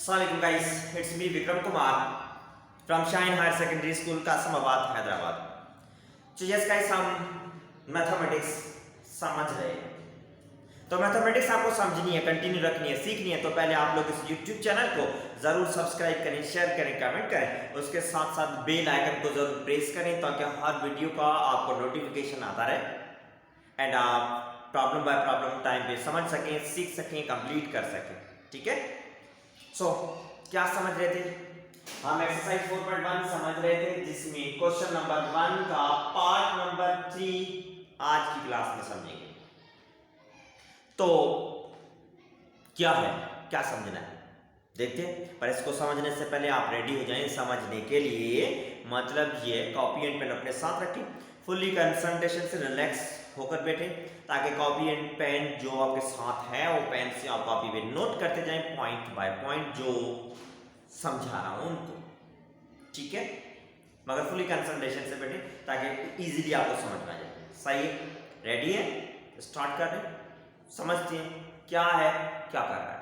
Assalamualaikum guys, it's me Vikram Kumar from Shine Higher Secondary School, Kasmabad, Hyderabad. तो yes guys, हम mathematics समझ रहे हैं। तो मैथमेटिक्स आपको समझनी है, कंटिन्यू रखनी है, सीखनी है, तो पहले आप लोग इस YouTube चैनल को जरूर सब्सक्राइब करें, शेयर करें, कमेंट करें। उसके साथ साथ बेल आइकन को जरूर प्रेस करें ताकि हर वीडियो का आपको नोटिफिकेशन आता रहे एंड आप प्रॉब्लम बाय प्रॉब्लम टाइम पे समझ सकें, सीख सकें, कंप्लीट कर सकें। ठीक है। सो क्या समझ रहे थे हम? एक्सरसाइज 4.1 समझ रहे थे, जिसमें क्वेश्चन नंबर 1 का पार्ट नंबर 3 आज की क्लास में समझेंगे। तो क्या है, क्या समझना है देखते हैं। पर इसको समझने से पहले आप रेडी हो जाएं समझने के लिए। मतलब ये कॉपी एंड पेन अपने साथ रखें, फुल्ली कंसंट्रेशन से रिलैक्स होकर बैठे, ताकि कॉपी एंड पेन जो आपके साथ है वो पेन से आप कॉपी पे नोट करते जाएं, पॉइंट बाय पॉइंट जो समझा रहा हूं उनको। ठीक है, मगर फुल्ली कंसंट्रेशन से बैठे ताकि इजीली आपको समझ में आ जाए। सही है, रेडी है, स्टार्ट कर रहे, समझते हैं क्या है, क्या कर रहा है।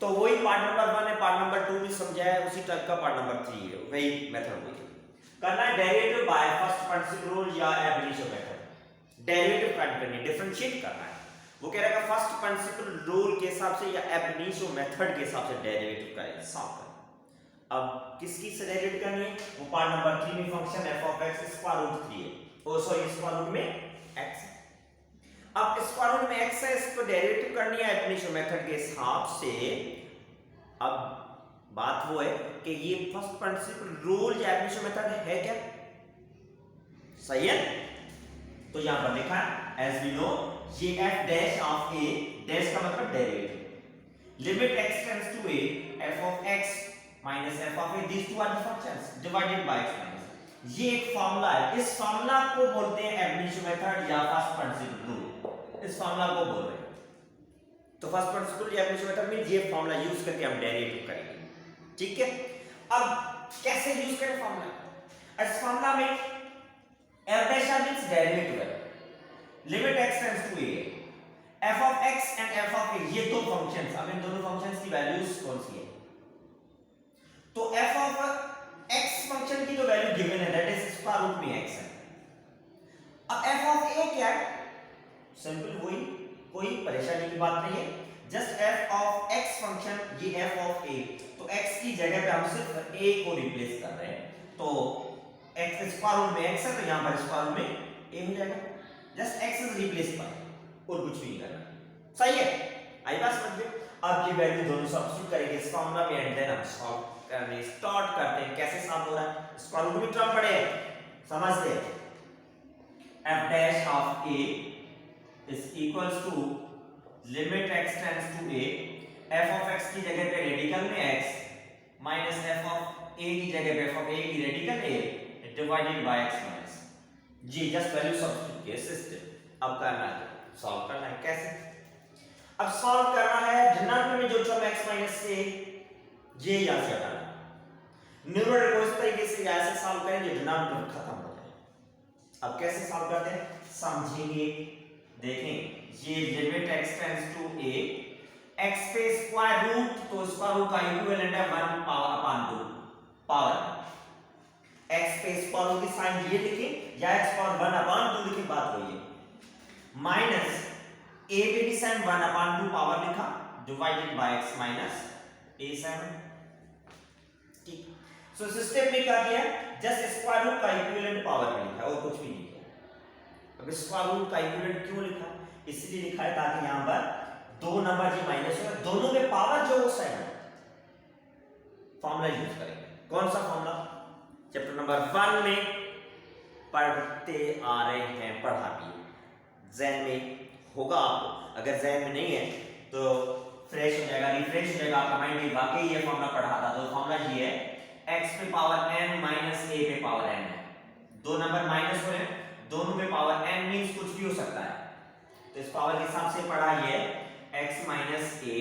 तो वही पार्ट नंबर 1 है, पार्ट नंबर 2 भी समझाया है, उसी टाइप का पार्ट नंबर 3 है, वही मेथड वही करना है। Derivative by first principle rule या एब इनिशियो मेथड। डेरिवेटिव फाइंड करनी है, डिफरेंशिएट करना है। वो कह रहा है फर्स्ट प्रिंसिपल रूल के हिसाब से या एब इनिशियो मेथड के हिसाब से डेरिवेटिव का सॉल्व करना। अब किसकी से डेरिवेटिव करनी है? वो पार्ट नंबर 3 में function f of x square root 3 है, ओ सॉरी स्क्वायर रूट में x है। अब स्क्वायर रूट में x है, इसको डेरिवेटिव करनी है एब इनिशियो मेथड के हिसाब से। अब बात वो है कि ये फर्स्ट प्रिंसिपल रूल या एब इनिशियो मेथड है क्या? सही है। तो यहां पर लिखा है एज वी नो ये f dash of a, dash का मतलब derivative, limit x tends to a f of x minus f of a, these two are the functions divided by x minus. ये एक फार्मूला है, इस formula को बोलते हैं एब इनिशियो मेथड या फर्स्ट प्रिंसिपल रूल। इस फार्मूला को बोल रहे हैं। तो फर्स्ट प्रिंसिपल या एब इनिशियो मेथड में ये फार्मूला यूज करके हम डेरिवेटिव करेंगे। ठीक है। अब कैसे यूज करें फार्मूला? इस फार्मूला में f dash means डेरिवेटिव है, limit x tends to a, f of x and f of a, ये दो फंक्शंस। अब इन दोनों फंक्शंस की वैल्यूज कौन सी है? तो f of x फंक्शन की जो वैल्यू गिवन है दैट इज स्क्वायर रूट में x है। अब f of a क्या है? सिंपल वही, कोई परेशानी की बात नहीं है, just f of x function, ये f of a, तो x की जगह पे हम सिर्फ a को रिप्लेस कर रहे हैं। तो x स्क्वायर रूट में x है, तो यहां पर स्क्वायर रूट में a हो जाएगा। जस्ट x इज रिप्लेस पर, और कुछ भी नहीं करना। सही है, आई बात समझ में? अब ये वैल्यू दोनों सब्स्टिट्यूट करेंगे इस फॉर्मूला में एंड देन हम सॉल्व करने स्टार्ट करते हैं। कैसे सॉल्व हो रहा है? स्क्वायर रूट में टर्म पड़े समझते हैं। f dash of a is equals to limit x tends to a, f of x की जगह पे रेडिकल में x minus f of a की जगह पे f ऑफ a की radical a divided by x minus जी। जस्ट वैल्यू सब्स्टिट्यूट किया सिस्टम। अब करना है, सॉल्व करना है। कैसे? अब सॉल्व करना है, डिनोमिनेटर में जो टर्म x माइनस से ये यहां से हटाना है। न्यूमरेटर को इस तरीके से ऐसे सॉल्व करें जो डिनोमिनेटर खत्म हो जाए। अब कैसे सॉल्व करते हैं समझेंगे, देखें। ये limit x tends to a, x पे स्क्वायर रूट, तो स्क्वायर रूट का इक्विवेलेंट है 1 पावर अपॉन 2 पावर। x पे स्क्वायर रूट की साइन ये लिखें या x पावर 1 अपॉन 2 लिखें, बात वही है। माइनस a पे भी साइन 1 अपॉन 2 पावर लिखा divided by x minus a7। ठीक, सो सिस्टम में क्या किया? जस्ट स्क्वायर रूट का इक्विवेलेंट पावर में लिखा और कुछ भी नहीं किया। अब स्क्वायर रूट का इक्विवेलेंट क्यों लिखा? इसलिए लिखा है ताकि यहां पर दो नंबर जो माइनस हो, दोनों में पावर जो सेम है। फॉर्मूला यूज करेंगे। कौन सा फॉर्मूला? चैप्टर नंबर 1 में पढ़ते आ रहे हैं, पढ़ा भी ज़हन में होगा आपको। अगर ज़हन में नहीं है तो फ्रेश हो जाएगा, रिफ्रेश हो जाएगा आपका माइंड। वाकई ये फॉर्मूला पढ़ा था। तो फॉर्मूला ये है x पे पावर n माइनस a पे पावर n है। दो नंबर माइनस हो रहे हैं, दोनों पे पावर n मींस कुछ भी हो सकता है, तो इस पावर के हिसाब से पढ़ा ये x माइनस a।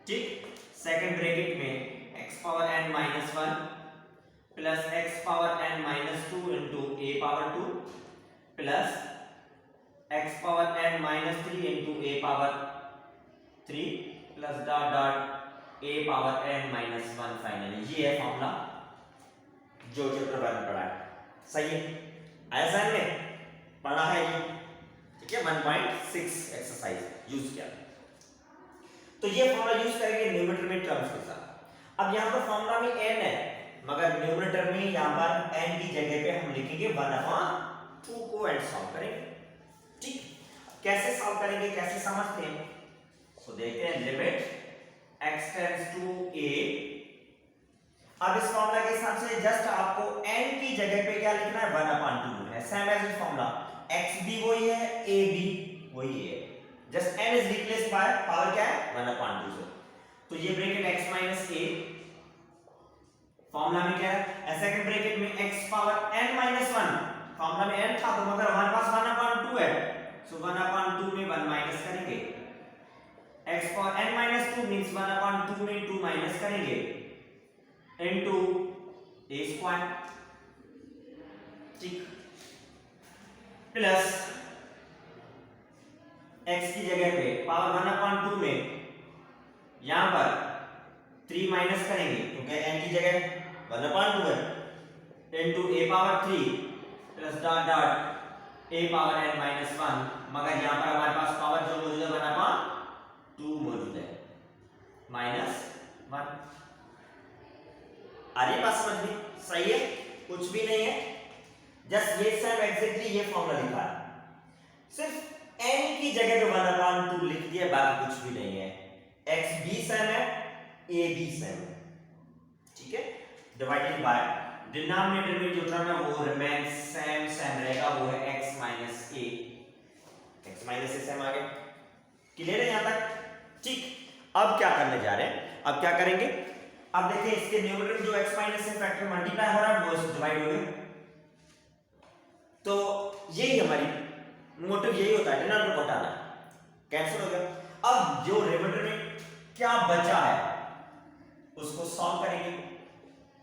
ठीक, सेकंड ब्रैकेट में x power n minus 1 plus x power n minus 2 into a power 2 plus x power n minus 3 into a power 3 plus dot dot a power n minus 1 finally. ये है formula जो chapter 1 में पढ़ा है। सही है, ऐसा हमने पढ़ा है ये, ठीक है। 1.6 एक्सरसाइज यूज किया। तो ये फॉर्मूला यूज करेंगे न्यूमरेटर में टर्म्स के साथ। अब यहां पर फॉर्मूला में n है, मगर न्यूमरेटर में यहां पर n की जगह पे हम लिखेंगे 1/2 को एंड सॉल्व करेंगे। ठीक, कैसे सॉल्व करेंगे, कैसे समझते हैं, तो देखते हैं। Limit x tends to a। अब इस फॉर्मूला के हिसाब से जस्ट आपको n की जगह पे क्या लिखना है, 1/2 है। सेम एज इस फॉर्मूला, x भी वही है, a भी वही है, just n is replaced by power क्या है, 1/2 से। तो ये bracket x minus a, formula में क्या है, सेकंड ब्रैकेट में x power n minus 1, formula में n था तो मगर हमारे पास 1/2 है, सो 1/2 में 1 माइनस करेंगे। x power n minus 2 means 1/2 में 2 माइनस करेंगे इनटू a स्क्वायर, ठीक, प्लस x की जगह पे पावर 1/2 में यहां पर 3 माइनस करेंगे क्योंकि n की जगह 1/2 है, into a power 3 plus dot dot a power n minus 1, मगर यहां पर हमारे पास पावर जो मौजूद है 1/2 मौजूद है, माइनस 1। आ रही बात समझ में? सही है, कुछ भी नहीं है, जस्ट ये सेम एग्जैक्टली ये फॉर्मूला लिखा है, सिर्फ n की जगह पे 1/2 लिख दिया, बाकी कुछ भी नहीं है। x भी सेम है, a भी सेम है, ठीक है। डिवाइडेड बाय डिनोमिनेटर में जो टर्म है वो रिमेन सेम रहेगा, वो है x minus a। x minus a same आ गया, क्लियर है यहां तक? ठीक। अब क्या करने जा रहे हैं, अब क्या करेंगे, अब देखिए इसके न्यूमरेटर में जो x माइनस से फैक्टर मल्टीप्लाई हो रहा है वो इससे डिवाइड हो गया, तो यही हमारी मोटिव यही होता है, डिनोमिनेटर को हटाना, कैंसिल हो गया। अब जो रिमाइंडर में क्या बचा है उसको सॉल्व करेंगे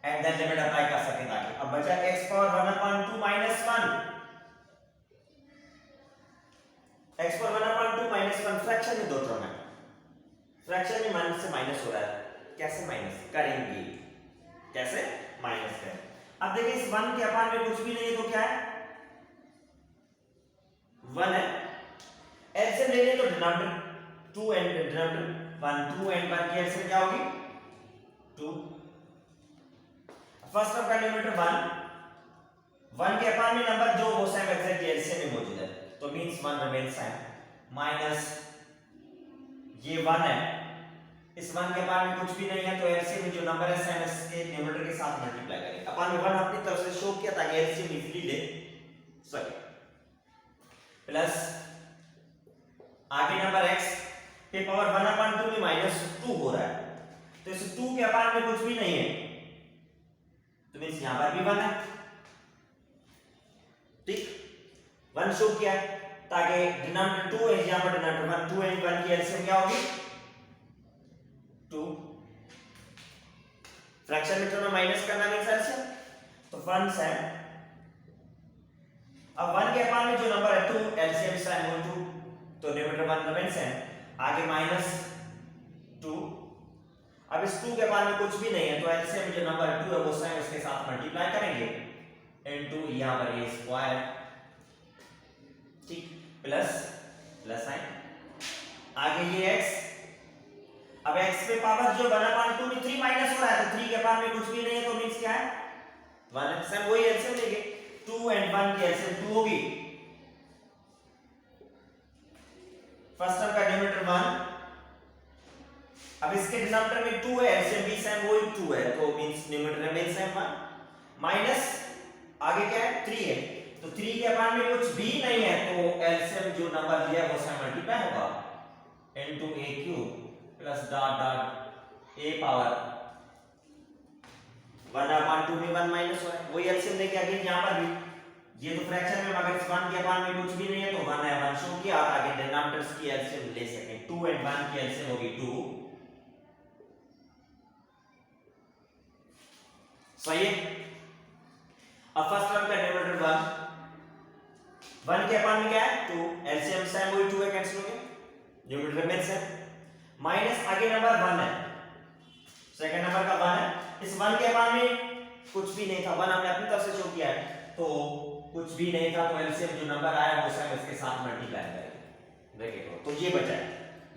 एंड देन लिमिट अप्लाई कर सकें ताकि अब बचा x power 1/2 minus 1, x power 1/2 minus 1 fraction में दो टर्म है, फ्रैक्शन में माइनस से माइनस हो रहा है, कैसे माइनस करेंगे, कैसे माइनस करें। अब देखिए इस 1 के अपान में कुछ भी नहीं है तो क्या है, 1 है, एलसीएम ले लें तो डिनोमिनेटर 2 एंड डिनोमिनेटर 1, 2 एंड 1 की एलसीएम क्या होगी 2। फर्स्ट टर्म का न्यूमरेटर 1 के अपान में नंबर जो वो सेम एग्जैक्टली एलसीएम में मौजूद है, तो मींस 1 रिमेंस सेम, माइनस ये 1 है, इस 1 के अपान में कुछ भी नहीं है तो एलसीएम में जो नंबर है सेम इसके न्यूमरेटर के साथ मल्टीप्लाई करें। अपान में 1 अपनी तरफ से शो किया ताकि एलसीएम इजीली ले सके, प्लस आगे नंबर x के पावर 1/2 में माइनस 2 हो रहा है, तो इस 2 के अपान में कुछ भी नहीं है तो मींस यहां पर भी 1 है, ठीक, 1 शो किया ताकि डिनोमिनेटर 2 है, यहां पर डिनोमिनेटर 1, 2 एंड 1 की एलसीएम क्या होगी 2। फ्रैक्शन में तो माइनस करना मींस एलसीएम, तो 1 है, अब 1 के अपान में जो नंबर है 2, एलसीएम साइन हो 2, तो न्यूमरेटर 1 रिमेंस है, आगे माइनस 2, अब इस 2 के अपान में कुछ भी नहीं है तो एलसीएम में जो नंबर 2 है वो साइन इसके साथ मल्टीप्लाई करेंगे इनटू यहां पर a स्क्वायर, ठीक, प्लस साइन, आगे ये x, अब x पे पावर जो 1/2 में 3 माइनस हो रहा है तो 3 के अपान में कुछ भी नहीं है तो मींस क्या है 1, सेम वही एलसीएम लेंगे, 2 एंड 1 की एलसीएम 2 होगी, फर्स्ट टर्म का न्यूमरेटर 1, अब इसके डिनोमिनेटर में 2 है, एलसीएम भी सेम वही 2 है तो means numerator remains same 1, minus आगे क्या है 3 है, तो 3 के अपान में कुछ भी नहीं है तो एलसीएम जो नंबर दिया है वो सेम मल्टीप्लाई होगा into a cube plus dot dot a power 1/2 में 1 माइनस हो रहा है, वही एलसीएम लेके आगे यहां पर भी ये तो फ्रैक्शन में मगर इस 1 के अपान में कुछ भी नहीं है तो 1 है, 1 शो किया ताकि डिनोमिनेटर्स की एलसीएम ले सकें, 2 एंड 1 की एलसीएम होगी 2, सही है। अब फर्स्ट टर्म का न्यूमरेटर 1 के अपान में क्या है 2, एलसीएम सेम वही 2 है, कैंसिल हो गया, न्यूमरेटर रिमेंस है, माइनस आगे नंबर 1 है, सेकंड नंबर का 1 है। इस 1 के अपान में कुछ भी नहीं था, 1 हमने अपनी तरफ से शो किया है, तो कुछ भी नहीं था, तो एलसीएम जो नंबर आया वो सब इसके साथ मल्टीप्लाई करेंगे, देखिए तो ये बचा है।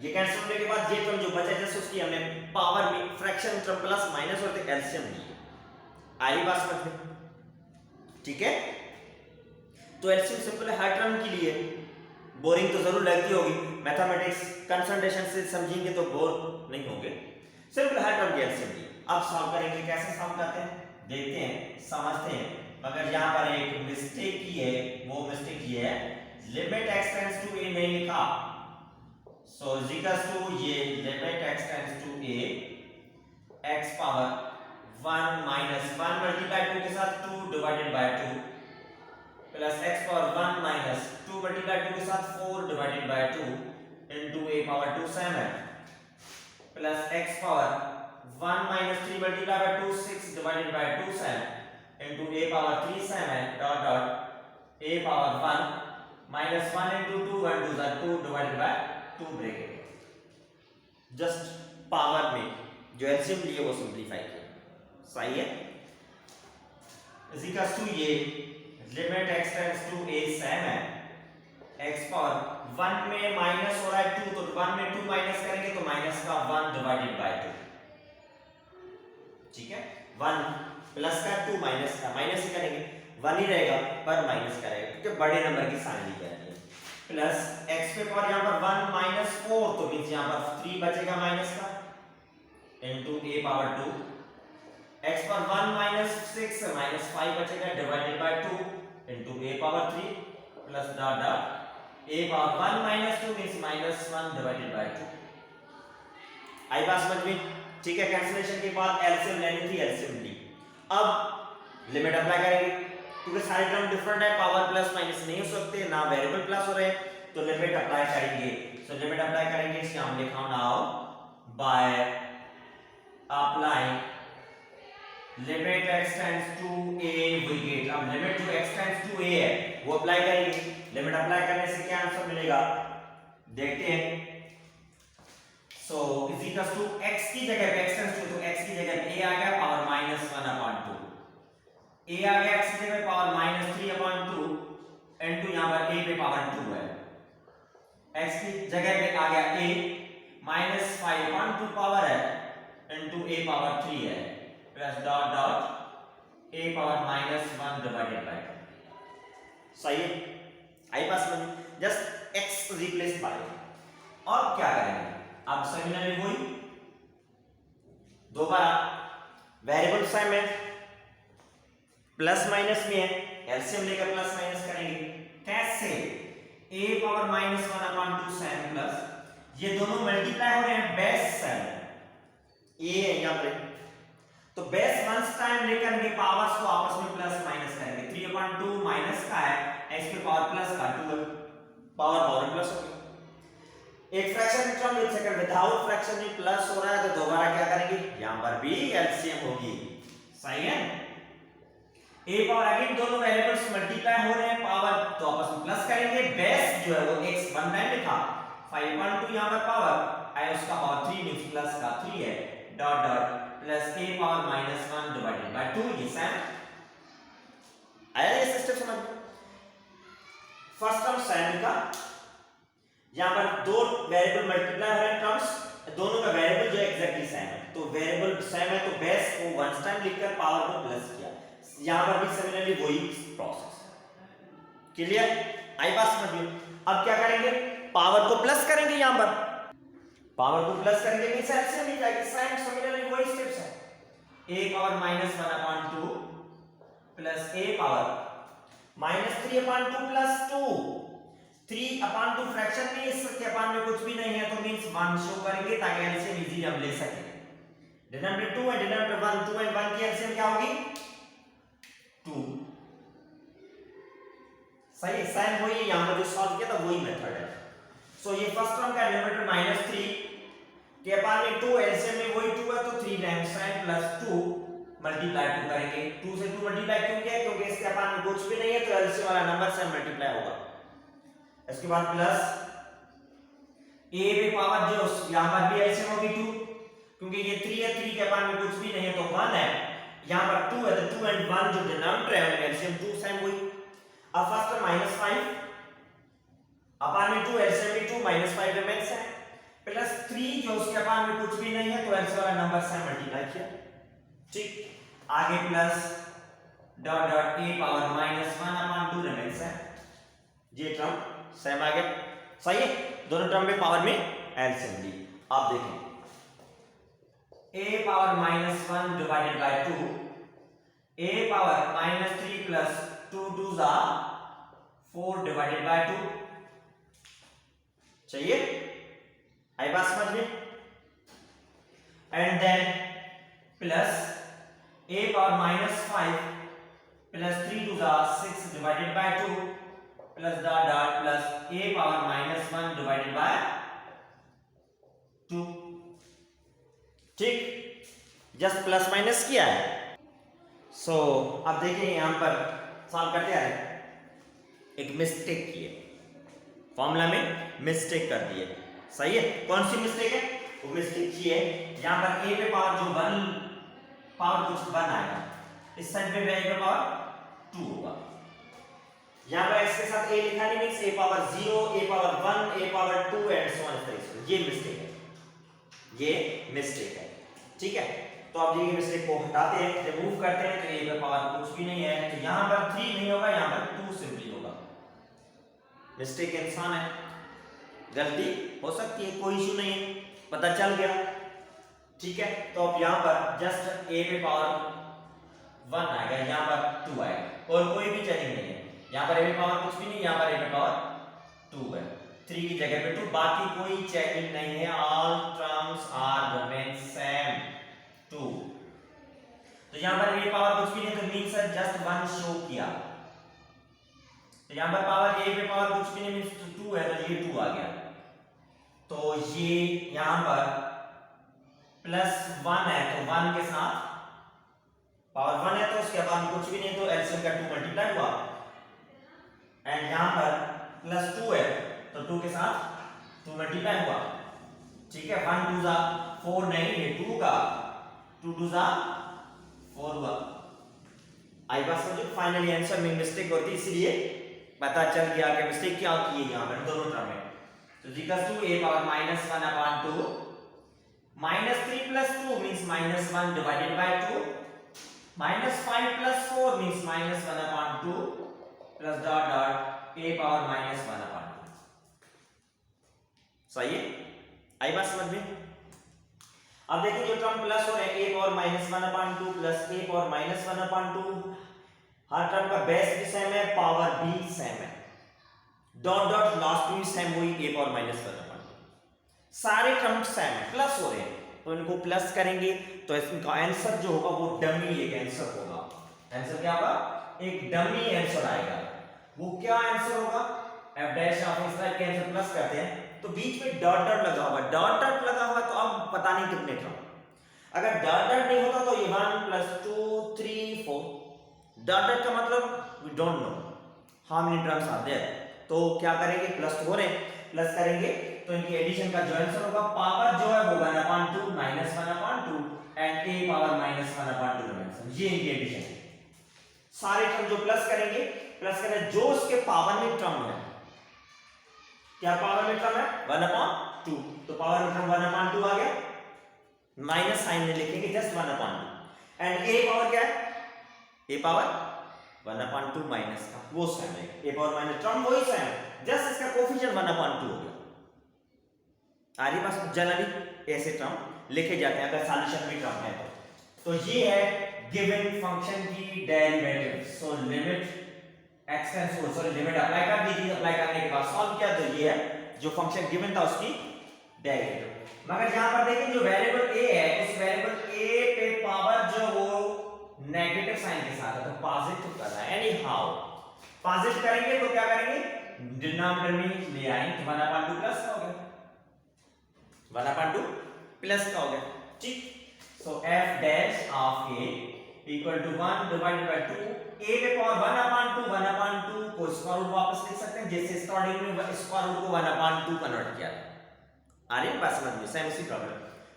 ये कैंसिल होने के बाद ये टर्म जो बचा जैसे उसकी हमने पावर में फ्रैक्शन टर्म प्लस माइनस और एलसीएम ली, आई बात समझ में, ठीक है। तो एलसीएम सिंपल है, हर टर्म के लिए बोरिंग तो जरूर लगती होगी, मैथमेटिक्स कंसंट्रेशन से समझेंगे तो बोर नहीं होंगे, सिंपल हर टर्म की एलसीएम ली। अब सॉल्व करेंगे, कैसे सॉल्व करते हैं देखते हैं, समझते हैं। मगर यहाँ पर एक मिस्टेक की है, वो मिस्टेक ये है, limit x tends to a नहीं लिखा, सो इज इक्वल टू ये limit x tends to a x power 1 minus 1 multiply 2 के साथ 2 divided by 2 plus x power 1 minus 2 multiply 2 के साथ 4 divided by 2 into a power 2 7 plus x power 1 minus 3 multiplied by 2 6 divided by 2 7 into a power 3 7 dot dot a power 1 minus 1 into 2 1 2 are 2 divided by 2 bracket, just power में जो LCM लिए वो simplify किया, सही है। Is equal to ये limit x tends to a 7 x power 1 में minus हो रहा है 2, तो 1 में 2 माइनस करेंगे तो माइनस का 1 डिवाइडेड बाय 2, ठीक है। 1 प्लस का 2 माइनस का, माइनस ही करेंगे 1 ही रहेगा पर माइनस करेंगे क्योंकि बड़े नंबर की साइन ली जाती है, प्लस x पे पावर यहां पर 1 माइनस 4 तो मींस यहां पर 3 बचेगा माइनस का इनटू a पावर 2 x पर 1 माइनस 6 माइनस 5 बचेगा divided by 2 into a power 3 plus dot dot a power 1 minus 2 means minus 1 divided by 2, आई बात समझ में, ठीक है। कैंसिलेशन के बाद एलसीएम लेनी थी, एलसीएम ली। अब लिमिट अप्लाई करेंगे क्योंकि सारे टर्म डिफरेंट है, पावर प्लस माइनस नहीं हो सकते, ना वेरिएबल प्लस हो रहे हैं, तो लिमिट अप्लाई करेंगे। सो लिमिट अप्लाई करेंगे, इसके हम लिखा now by applying limit x tends to a bracket. अब लिमिट जो x टेंड्स टू a है वो अप्लाई करेंगे, लिमिट अप्लाई करने से क्या आंसर मिलेगा देखते हैं। So is equal to x की जगह पे x टेंड्स टू, तो x की जगह पे a आ गया पावर माइनस 1/2, a आ गया x की जगह पावर माइनस 3/2 इनटू यहां पर a पे पावर 2 है, x की जगह पे आ गया a माइनस 5/2 पावर है इनटू a पावर 3 है plus dot dot a power minus 1 divided bye, सही है। आई पास में जस्ट x रिप्लेस बाय, और क्या करेंगे अब सिमिलरली वही दोबारा वेरिएबल सेम है, प्लस माइनस में है, एलसीएम लेकर प्लस माइनस करेंगे, कैसे a पावर माइनस 1/2 7 प्लस ये दोनों मल्टीप्लाई हो रहे हैं बेस 7 a है यहां पर, तो बेस वंस टाइम लेकर के पावर्स को आपस में प्लस माइनस करेंगे, 3/2 माइनस का है x पे पावर प्लस का 2 है, पावर पावर प्लस हो गया। एक फ्रैक्शन टर्म एक सेकंड विदाउट फ्रैक्शन में प्लस हो रहा है तो दोबारा क्या करेंगे, यहां पर भी एलसीएम होगी, सही है। a पावर अगेन दोनों वेरिएबल्स मल्टीप्लाई हो रहे हैं, पावर तो आपस में प्लस करेंगे, बेस जो है वो x 1 टाइम लिखा 5/2 यहां पर पावर है उसका पावर 3 मींस प्लस का 3 है dot dot plus a power minus 1 divided by 2, ये सेम आया। ये सिस्टम समझ में, फर्स्ट टर्म साइन का, यहां पर दो वेरिएबल मल्टीप्लाई हो रहे हैं टर्म्स, दोनों का वेरिएबल जो एग्जैक्टली सेम है, तो वेरिएबल सेम है तो बेस को वन टाइम लिखकर पावर को प्लस किया, यहां पर भी सिमिलरली वही प्रोसेस, क्लियर, आई बात समझ में। अब क्या करेंगे, पावर को प्लस करेंगे, यहां पर पावर को प्लस करेंगे मींस एलसीएम नहीं जाएगी, सेम सिमिलरली वही स्टेप्स है, a power minus 1/2 plus a power minus 3/2 plus 2, 3/2 fraction में इसके अपान में कुछ भी नहीं है तो मींस 1 शो करेंगे ताकि एलसीएम इजीली हम ले सकें। डिनोमिनेटर 2 है डिनोमिनेटर 1, 2 एंड 1 की एलसीएम क्या होगी 2, सही, सेम वही यहां पर जो सॉल्व किया था वही मेथड है। सो ये फर्स्ट टर्म का डिनोमिनेटर -3 के अपान में 2, एलसीएम में वही 2 है तो 3 टाइम्स sin प्लस 2 मल्टीप्लाई 2 करेंगे, 2 से 2 मल्टीप्लाई क्यों किया क्योंकि इसके अपान में कुछ भी नहीं है तो एलसीएम वाला नंबर से मल्टीप्लाई होगा। इसके बाद प्लस a पे पावर जो यहां पर भी एलसीएम होगी 2 क्योंकि ये 3 है, 3 के अपान में कुछ भी नहीं है तो 1 है, यहाँ पर 2 है तो 2 and 1 जो डिनोमिनेटर है उनमें एलसीएम 2 सेम हुई। अब फर्स्ट पर -5 अपान में 2 एलसीएम में 2 -5 रिमेन्स है, प्लस 3 जो उसके अपान में कुछ भी नहीं है तो एलसीएम वाला नंबर से मल्टीप्लाई किया। ठीक, आगे plus dot dot a power -1/2 remains है, ये टर्म सेम आ गया। सही है, दोनों टर्म में पावर में एलसीएम ली। आप देखें a power -1 divided by 2, a power -3 plus 2 2s are 4 divided by 2। चाहिए, आई बात समझ में? And then plus a power -5 plus 3 2s are 6 divided by 2 plus dot dot plus a power -1 divided by 2। ठीक, just plus minus किया है। सो अब देखिए यहां पर सॉल्व करते हैं, एक मिस्टेक की है, फॉर्मूला में मिस्टेक कर दी है। सही है, कौन सी मिस्टेक है? वो मिस्टेक की है यहां पर a पे पावर जो 1 पावर कुछ 1 आएगा, इस साइड पे a पे पावर 2 होगा। यहां पर इसके साथ a लिखा नहीं, means a power 0, a power 1, a power 2 and so on. ये मिस्टेक है, ये मिस्टेक है। ठीक है, तो अब ये मिस्टेक को हटाते हैं, रिमूव करते हैं, तो a पे पावर कुछ भी नहीं है, तो यहां पर 3 नहीं होगा, यहां पर 2 सिंपली होगा। मिस्टेक इंसान है, गलती हो सकती है, कोई इशू नहीं है, पता चल गया। ठीक है, तो अब यहां पर जस्ट a पे पावर 1 आएगा, यहां पर 2 आएगा, और कोई भी चेंजिंग नहीं है। यहां पर a पे पावर कुछ भी नहीं, यहां पर a पे पावर 2 है, 3 की जगह पे 2, बाकी कोई चेंजिंग नहीं है, all terms are remain same 2। तो यहां पर a पावर कुछ भी नहीं तो मींस जस्ट 1 शो किया, तो यहां पर पावर a पे पावर कुछ भी नहीं मींस 2 है, तो ये 2 आ गया। तो ये यहां पर प्लस 1 है, तो 1 के साथ पावर 1 है तो उसके बाद कुछ भी नहीं, तो एलसीएम का 2 मल्टीप्लाई हुआ, एंड यहां पर प्लस 2 है तो 2 के साथ 2 मल्टीप्लाई हुआ। ठीक है, 1 2 जा 4 नहीं, ये 2 का 2 2 जा 4 हुआ। आई बात समझो, फाइनली आंसर में मिस्टेक होती, इसलिए पता चल गया कि मिस्टेक क्या होती है यहां पर दोनों टर्म में। तो equals to a power -1/2 -3 plus 2 means -1 divided by 2, -5 plus 4 means -1/2 plus dot dot a power -1/2। सही है, आई बात समझ में? अब देखिए जो टर्म प्लस हो रहे हैं a power -1/2 plus a power -1/2, her term का बेस भी सेम है, पावर भी सेम है, डॉट डॉट लास्ट भी सेम हुई a पावर -1/2, सारे टर्म सेम है, प्लस हो रहे हैं, तो इनको प्लस करेंगे तो इसका आंसर जो होगा वो डमी एक आंसर होगा। आंसर क्या होगा? एक डमी आंसर आएगा। वो क्या आंसर होगा? f डैश ऑफ इस टाइप के आंसर प्लस करते हैं तो बीच में डॉट डॉट लगा हुआ, डॉट डॉट लगा हुआ तो अब पता नहीं कितने टर्म, अगर डॉट डॉट नहीं होता तो ये 1 प्लस 2 3 4, डॉट डॉट का मतलब we don't know how many terms are there, तो क्या करेंगे? प्लस हो रहे, प्लस करेंगे तो इनकी एडिशन का जो आंसर होगा, पावर जो है वो 1/2 -1/2 एंड a पावर -1/2 रिमेन्स, ये इनकी एडिशन है। सारे टर्म जो प्लस करेंगे, प्लस करें जो उसके पावर में टर्म है, क्या पावर में टर्म है? 1/2, तो पावर में टर्म 1/2 आ गया, माइनस साइन में लिखेंगे जस्ट 1/2, एंड a पावर क्या है? a पावर 1/2 माइनस का वो सेम है, a पावर माइनस टर्म वही सेम है, जस्ट इसका कोफिशिएंट 1/2 हो गया। आगे पास जनरली ऐसे टर्म लिखे जाते हैं अगर सॉल्यूशन में टर्म है तो ये है गिवन फंक्शन की derivative. So limit x tends sorry limit apply कर दीजिए, अप्लाई करने के बाद सॉल्व किया तो ये है जो फंक्शन गिवन था उसकी डेरिवेटिव। मगर यहां पर देखिए जो वेरिएबल a है उस वेरिएबल a पे पावर जो वो नेगेटिव साइन के साथ है तो पॉजिटिव करना है, एनी हाउ पॉजिटिव करेंगे तो क्या करेंगे? डिनोमिनेटर में ले आएंगे, 1/2 प्लस का हो गया, 1/2 प्लस का हो गया। ठीक, so f dash of a equal to 1 divided by 2, a पे पावर 1/2 को स्क्वायर रूट वापस लिख सकते हैं, जैसे स्टार्टिंग में स्क्वायर रूट को 1/2 कन्वर्ट किया था। आ रही है बात समझ में? सेम इसी प्रॉब्लम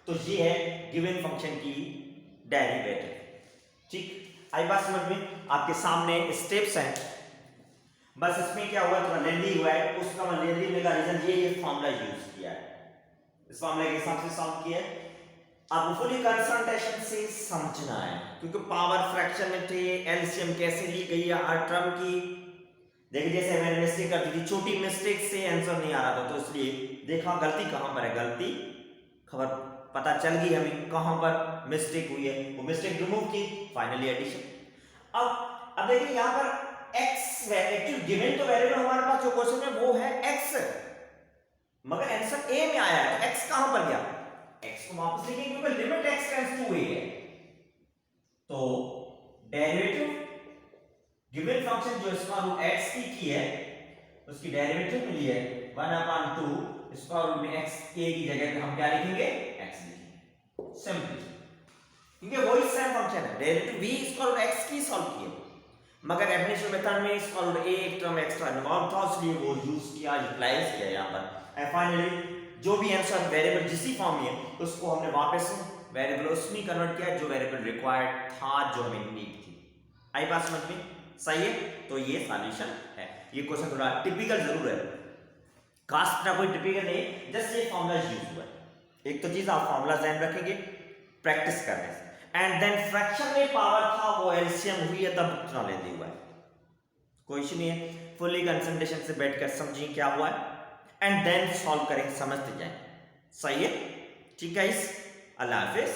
तो ये है गिवन फंक्शन की डेरिवेटिव। ठीक, आई बात समझ में? आपके सामने स्टेप्स हैं, बस इसमें क्या हुआ, थोड़ा लेंदी हुआ है, उसका मैं लेंदी होने का रीजन ये फार्मूला यूज किया है, इस फार्मूला के हिसाब से सॉल्व किया है। आपको फुली कंसंट्रेशन से समझना है, क्योंकि पावर फ्रैक्शन में थे, एलसीएम कैसे ली गई है हर टर्म की। देखिए जैसे मैंने मिस्टेक कर दी थी, छोटी मिस्टेक से आंसर नहीं आ रहा था, तो इसलिए देखा गलती कहां पर है, गलती खबर पता चल गई हमें कहां पर मिस्टेक हुई है, वो मिस्टेक रिमूव की, फाइनली एडिशन। अब देखिए यहां पर x एक्चुअली गिवन तो वेरिएबल हमारे पास जो क्वेश्चन में वो है x, मगर आंसर a में आया है, तो x कहां पर गया, x को वापस लिखेंगे क्योंकि limit x tends to a है। तो डेरिवेटिव गिवन फंक्शन जो इसका रूट x की है उसकी डेरिवेटिव मिली है 1/2, इसका रूट में x a की जगह पे हम क्या लिखेंगे, x लिखेंगे, सिंपल, क्योंकि वही सेम फंक्शन है, डेरिवेटिव v इसका रूट x की सॉल्व किया, मगर एब्निशन मेथड में इसका रूट a एक टर्म एक्स्ट्रा इन्वॉल्व था, इसलिए वो यूज किया, यूटिलाइज किया यहां पर। एंड फाइनली जो भी आंसर वेरिएबल जिस फॉर्म में है उसको हमने वापस वेरिएबल उसमें कन्वर्ट किया जो वेरिएबल रिक्वायर्ड था, जो हमें नीड थी। आई बात समझ में? सही है, तो ये सॉल्यूशन है। ये क्वेश्चन थोड़ा टिपिकल जरूर है, कास्ट का कोई टिपिकल नहीं, जस्ट ये फॉर्मूला यूज हुआ है। एक तो चीज आप फॉर्मूला ध्यान रखेंगे प्रैक्टिस करने से, एंड देन फ्रैक्शन में पावर था वो एलसीएम हुई है तब उतना लेते हुआ है, कोई इशू नहीं है। फुली कंसंट्रेशन से बैठकर समझिए क्या हुआ है, एंड देन सॉल्व करेंगे, समझते जाएं। सही है, ठीक है, इस अल्लाह हाफिज।